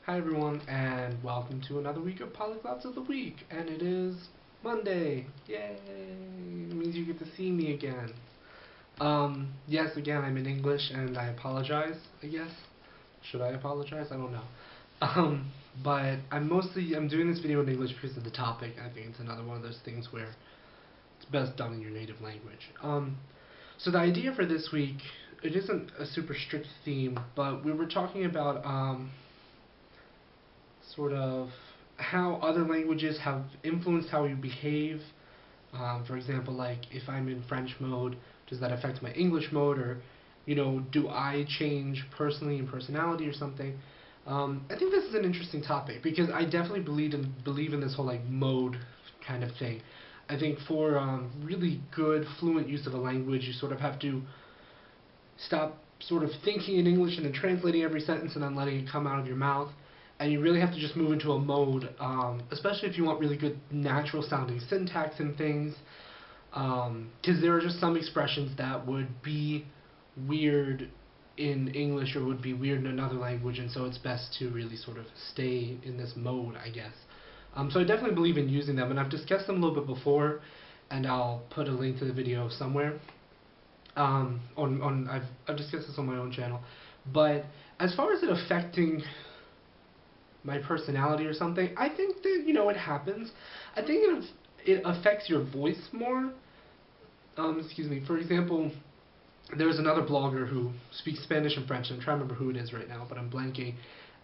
Hi everyone, and welcome to another week of Polyglots of the Week, and it is Monday. Yay! It means you get to see me again. Yes, again, I'm in English, and I apologize, I guess. Should I apologize? I don't know. Um, but I'm doing this video in English because of the topic. I think it's another one of those things where it's best done in your native language. So the idea for this week, it isn't a super strict theme, but we were talking about, sort of how other languages have influenced how we behave. For example, like if I'm in French mode, does that affect my English mode, or do I change personally in personality or something? I think this is an interesting topic because I definitely believe in this whole like mode kind of thing. I think for really good fluent use of a language, you sort of have to stop sort of thinking in English and then translating every sentence and then letting it come out of your mouth. And you really have to just move into a mode, especially if you want really good natural sounding syntax and things, because there are just some expressions that would be weird in English or would be weird in another language, and so it's best to really sort of stay in this mode, I guess. So I definitely believe in using them, and I've discussed them a little bit before, and I'll put a link to the video somewhere. I've discussed this on my own channel, but as far as it affecting my personality or something, I think that it happens. I think it affects your voice more. Excuse me. For example, there's another blogger who speaks Spanish and French. I'm trying to remember who it is right now, but I'm blanking.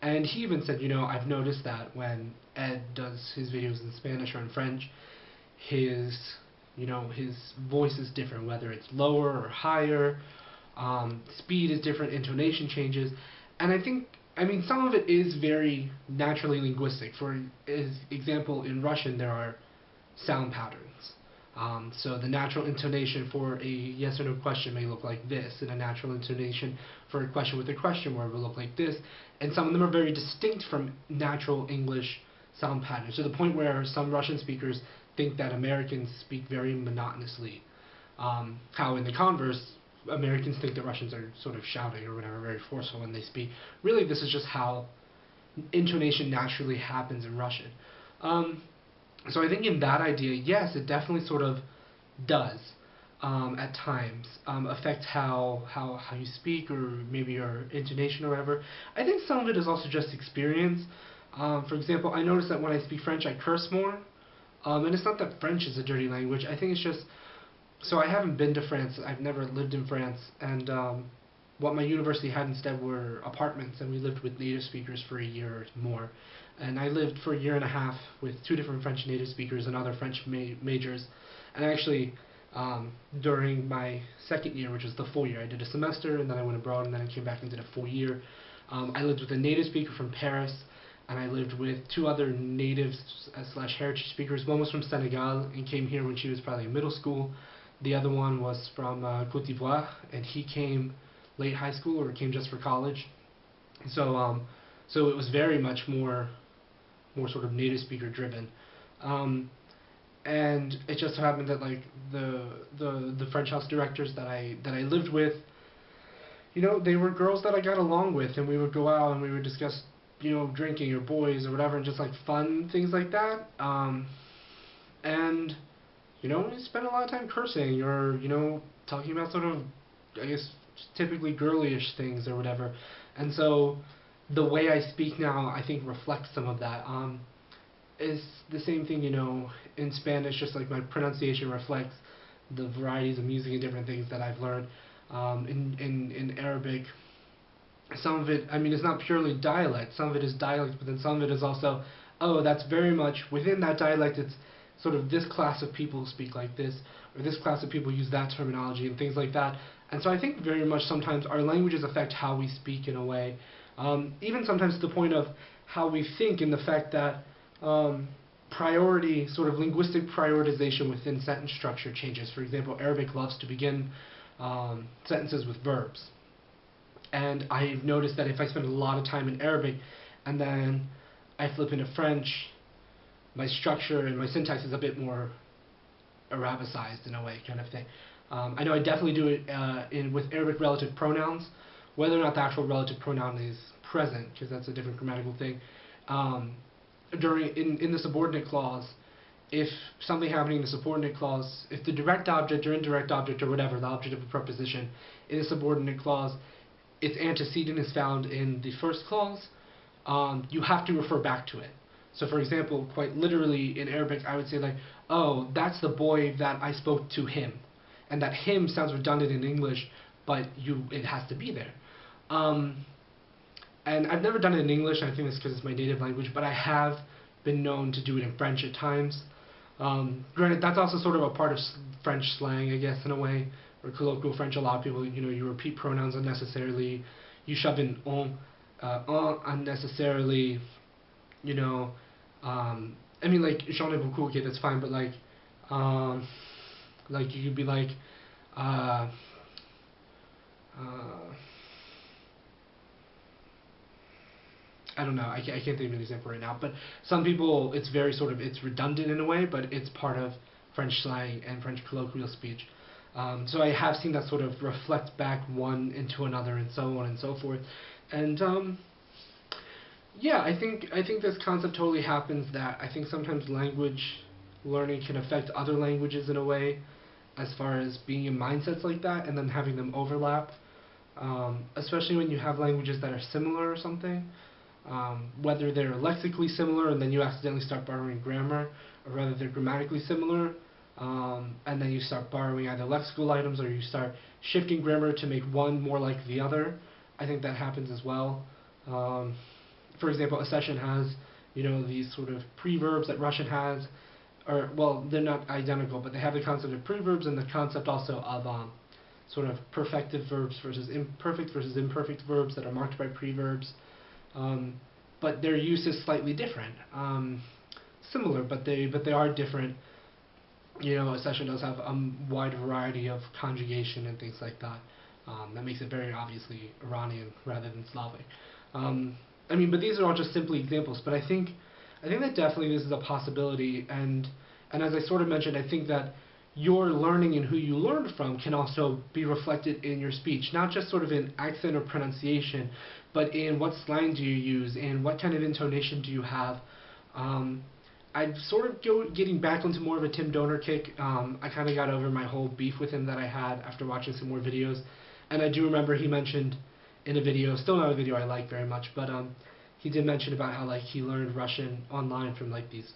And he even said, I've noticed that when Ed does his videos in Spanish or in French, his his voice is different, whether it's lower or higher. Speed is different, intonation changes, and I mean, some of it is very naturally linguistic. For example, in Russian there are sound patterns. So the natural intonation for a yes or no question may look like this, and a natural intonation for a question with a question mark will look like this, and some of them are very distinct from natural English sound patterns, to the point where some Russian speakers think that Americans speak very monotonously. How in the converse, Americans think that Russians are sort of shouting or whatever, very forceful when they speak. Really, this is just how intonation naturally happens in Russian. So I think in that idea, yes, it definitely sort of does at times affect how you speak, or maybe your intonation or whatever. I think some of it is also just experience. For example, I notice that when I speak French, I curse more. And it's not that French is a dirty language. I think it's just, so I haven't been to France. I've never lived in France, and what my university had instead were apartments, and we lived with native speakers for a year or more. And I lived for a year and a half with two different French native speakers and other French majors. And actually, during my second year, which was the full year, I did a semester, and then I went abroad, and then I came back and did a full year. I lived with a native speaker from Paris, and I lived with two other natives slash heritage speakers. One was from Senegal and came here when she was probably in middle school. The other one was from Côte d'Ivoire, and he came late high school or came just for college. So it was very much more sort of native speaker driven. And it just so happened that like the French house directors that I lived with, they were girls that I got along with, and we would go out and we would discuss drinking or boys or whatever, and just like fun things like that. And we spent a lot of time cursing or talking about sort of, I guess, typically girlyish things or whatever. And so the way I speak now, I think, reflects some of that. It's the same thing, in Spanish, just like my pronunciation reflects the varieties of music and different things that I've learned. In Arabic, some of it, I mean, it's not purely dialect. Some of it is dialect, but then some of it is also, oh, that's very much within that dialect. It's sort of this class of people speak like this, or this class of people use that terminology and things like that. And so I think very much sometimes our languages affect how we speak in a way, even sometimes to the point of how we think, in the fact that priority, sort of linguistic prioritization within sentence structure changes. For example, Arabic loves to begin sentences with verbs. And I've noticed that if I spend a lot of time in Arabic and then I flip into French, my structure and my syntax is a bit more Arabicized in a way, kind of thing. I know I definitely do it with Arabic relative pronouns. Whether or not the actual relative pronoun is present, because that's a different grammatical thing, in the subordinate clause, if something happening in the subordinate clause, if the direct object or indirect object or whatever, the object of a preposition, in a subordinate clause, its antecedent is found in the first clause, you have to refer back to it. So for example, quite literally in Arabic, I would say like, oh, that's the boy that I spoke to him. And that him sounds redundant in English, but it has to be there. And I've never done it in English, and I think that's because it's my native language, but I have been known to do it in French at times. Granted, that's also sort of a part of French slang, I guess, in a way, or colloquial French. A lot of people, you repeat pronouns unnecessarily, you shove in on unnecessarily, I mean, like, j'en ai beaucoup, okay, that's fine, but like you could be like, I don't know, I can't think of an example right now, but some people, it's very it's redundant in a way, but it's part of French slang and French colloquial speech. So I have seen that sort of reflect back one into another and so on and so forth. And yeah, I think this concept totally happens, that I think sometimes language learning can affect other languages in a way, as far as being in mindsets like that and then having them overlap, especially when you have languages that are similar or something, whether they're lexically similar and then you accidentally start borrowing grammar, or whether they're grammatically similar, and then you start borrowing either lexical items or you start shifting grammar to make one more like the other. I think that happens as well. For example, accession has, these sort of preverbs that Russian has, or, well, they're not identical, but they have the concept of preverbs and the concept also of sort of perfective verbs versus imperfect verbs that are marked by preverbs. But their use is slightly different. Similar, but they are different. Accession does have a wide variety of conjugation and things like that. That makes it very obviously Iranian rather than Slavic. I mean, but these are all just simply examples. But I think that definitely this is a possibility. And as I sort of mentioned, I think that your learning and who you learned from can also be reflected in your speech, not just sort of in accent or pronunciation, but in what slang do you use and what kind of intonation do you have. I'm sort of getting back onto more of a Tim Donor kick. I kind of got over my whole beef with him that I had after watching some more videos. And I do remember he mentioned in a video, still not a video I like very much, but he did mention about how like he learned Russian online from like these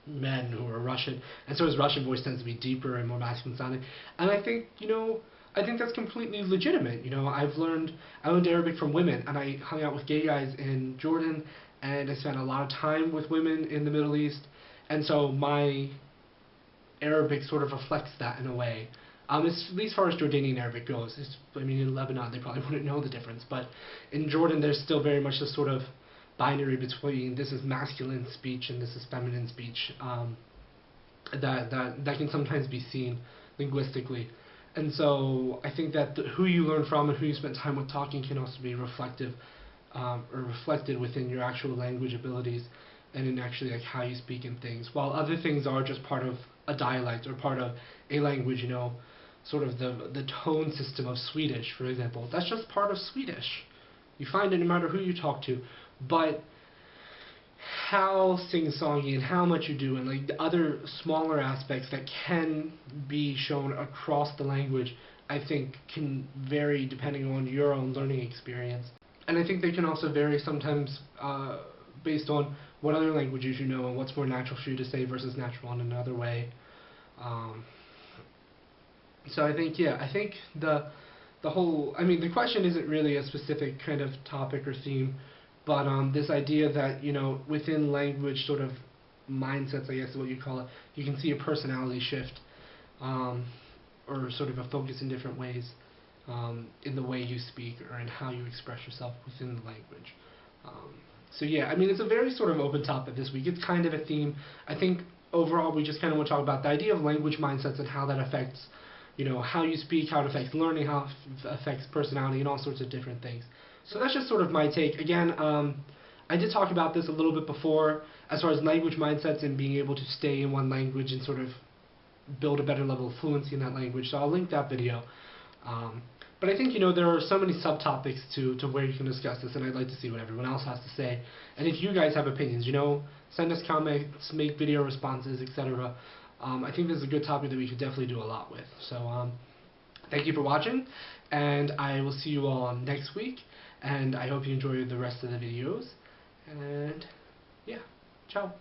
men who are Russian, and so his Russian voice tends to be deeper and more masculine sounding. And I think, I think that's completely legitimate. I learned Arabic from women, and I hung out with gay guys in Jordan, and I spent a lot of time with women in the Middle East, and so my Arabic sort of reflects that in a way. At least as far as Jordanian Arabic goes. I mean, in Lebanon they probably wouldn't know the difference, but in Jordan there's still very much this sort of binary between this is masculine speech and this is feminine speech, that can sometimes be seen linguistically. And so I think that who you learn from and who you spend time with talking can also be reflective, or reflected within your actual language abilities and in actually like how you speak and things, while other things are just part of a dialect or part of a language. Sort of the tone system of Swedish, for example. That's just part of Swedish. You find it no matter who you talk to. But how sing-songy and how much you do and like the other smaller aspects that can be shown across the language, I think can vary depending on your own learning experience. And I think they can also vary sometimes based on what other languages you know and what's more natural for you to say versus natural in another way. So I think, yeah, I think the whole, I mean, the question isn't really a specific kind of topic or theme, but this idea that, within language sort of mindsets, I guess is what you call it, you can see a personality shift, or sort of a focus in different ways, in the way you speak or in how you express yourself within the language. So yeah, I mean, it's a very sort of open topic this week. It's kind of a theme. I think overall we just kind of want to talk about the idea of language mindsets and how that affects how you speak, how it affects learning, how it affects personality, and all sorts of different things. So that's just sort of my take. Again, I did talk about this a little bit before, as far as language mindsets and being able to stay in one language and sort of build a better level of fluency in that language. So I'll link that video. But I think, there are so many subtopics to where you can discuss this, and I'd like to see what everyone else has to say. And if you guys have opinions, send us comments, make video responses, etc. I think this is a good topic that we could definitely do a lot with. So, thank you for watching, and I will see you all next week, and I hope you enjoy the rest of the videos. And, yeah, ciao.